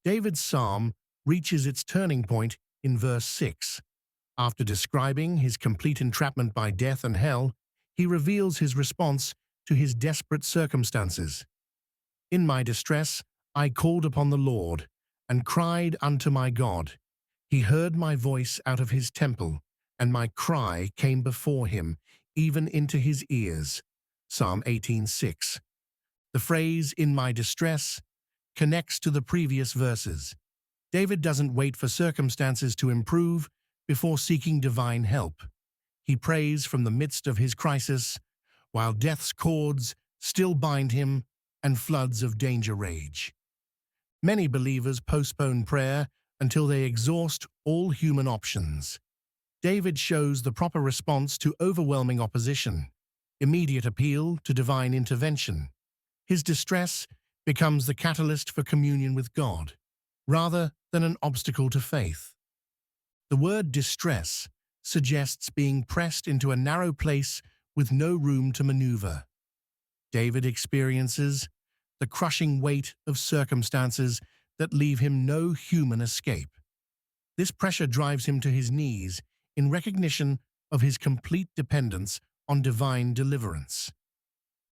David's psalm reaches its turning point in verse 6. After describing his complete entrapment by death and hell, he reveals his response to his desperate circumstances. In my distress, I called upon the Lord and cried unto my God. He heard my voice out of his temple, and my cry came before him, even into his ears. Psalm 18:6. The phrase, in my distress, connects to the previous verses. David doesn't wait for circumstances to improve before seeking divine help. He prays from the midst of his crisis, while death's cords still bind him and floods of danger rage. Many believers postpone prayer until they exhaust all human options. David shows the proper response to overwhelming opposition, immediate appeal to divine intervention. His distress becomes the catalyst for communion with God, rather than an obstacle to faith. The word distress suggests being pressed into a narrow place with no room to maneuver. David experiences the crushing weight of circumstances that leave him no human escape. This pressure drives him to his knees in recognition of his complete dependence on divine deliverance.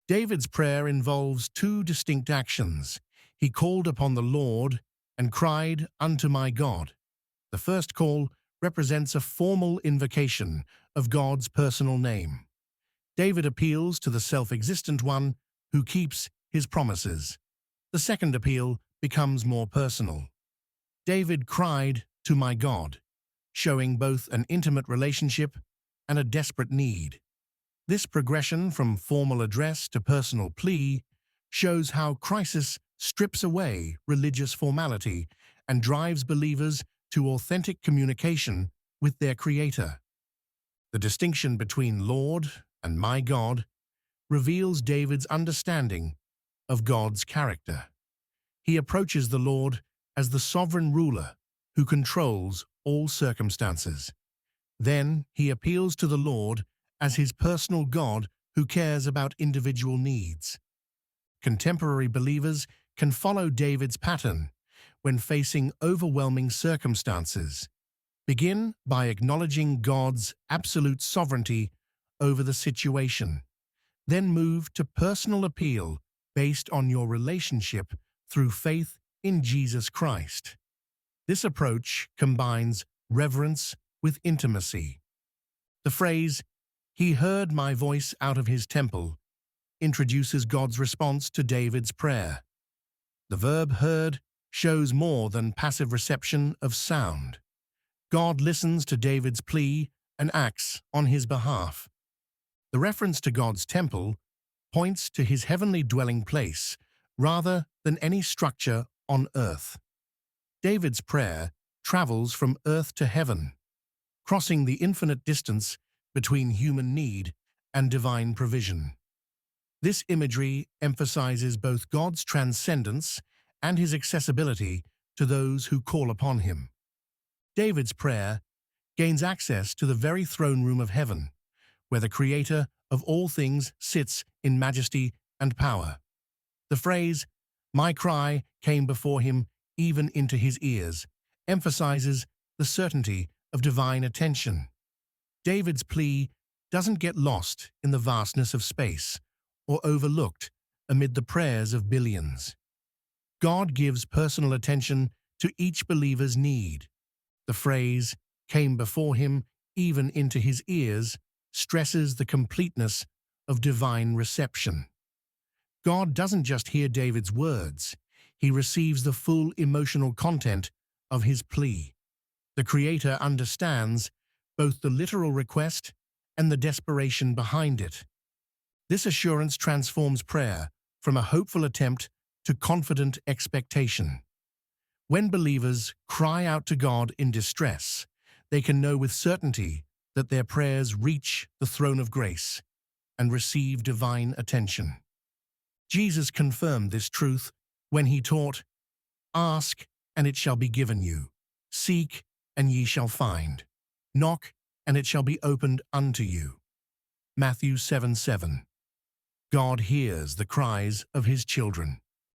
David's prayer involves two distinct actions. He called upon the Lord and cried unto my God. The first call represents a formal invocation of God's personal name. David appeals to the self-existent one who keeps his promises. The second appeal becomes more personal. David cried to my God, showing both an intimate relationship and a desperate need. This progression from formal address to personal plea shows how crisis strips away religious formality and drives believers to authentic communication with their Creator. The distinction between Lord and my God reveals David's understanding of God's character. He approaches the Lord as the sovereign ruler who controls all circumstances. Then he appeals to the Lord as his personal God who cares about individual needs. Contemporary believers can follow David's pattern when facing overwhelming circumstances. Begin by acknowledging God's absolute sovereignty over the situation. Then move to personal appeal based on your relationship through faith in Jesus Christ. This approach combines reverence with intimacy. The phrase, "He heard my voice out of his temple," introduces God's response to David's prayer. The verb heard shows more than passive reception of sound. God listens to David's plea and acts on his behalf. The reference to God's temple points to his heavenly dwelling place rather than any structure on earth. David's prayer travels from earth to heaven, crossing the infinite distance between human need and divine provision. This imagery emphasizes both God's transcendence and his accessibility to those who call upon him. David's prayer gains access to the very throne room of heaven, where the Creator of all things sits in majesty and power. The phrase, "My cry came before him even into his ears," emphasizes the certainty of divine attention. David's plea doesn't get lost in the vastness of space or overlooked amid the prayers of billions. God gives personal attention to each believer's need. The phrase, "came before him even into his ears," stresses the completeness of divine reception. God doesn't just hear David's words, he receives the full emotional content of his plea. The Creator understands both the literal request and the desperation behind it. This assurance transforms prayer from a hopeful attempt to confident expectation. When believers cry out to God in distress, they can know with certainty that their prayers reach the throne of grace and receive divine attention. Jesus confirmed this truth when he taught, "Ask, and it shall be given you. Seek, and ye shall find. Knock, and it shall be opened unto you." Matthew 7:7. God hears the cries of his children.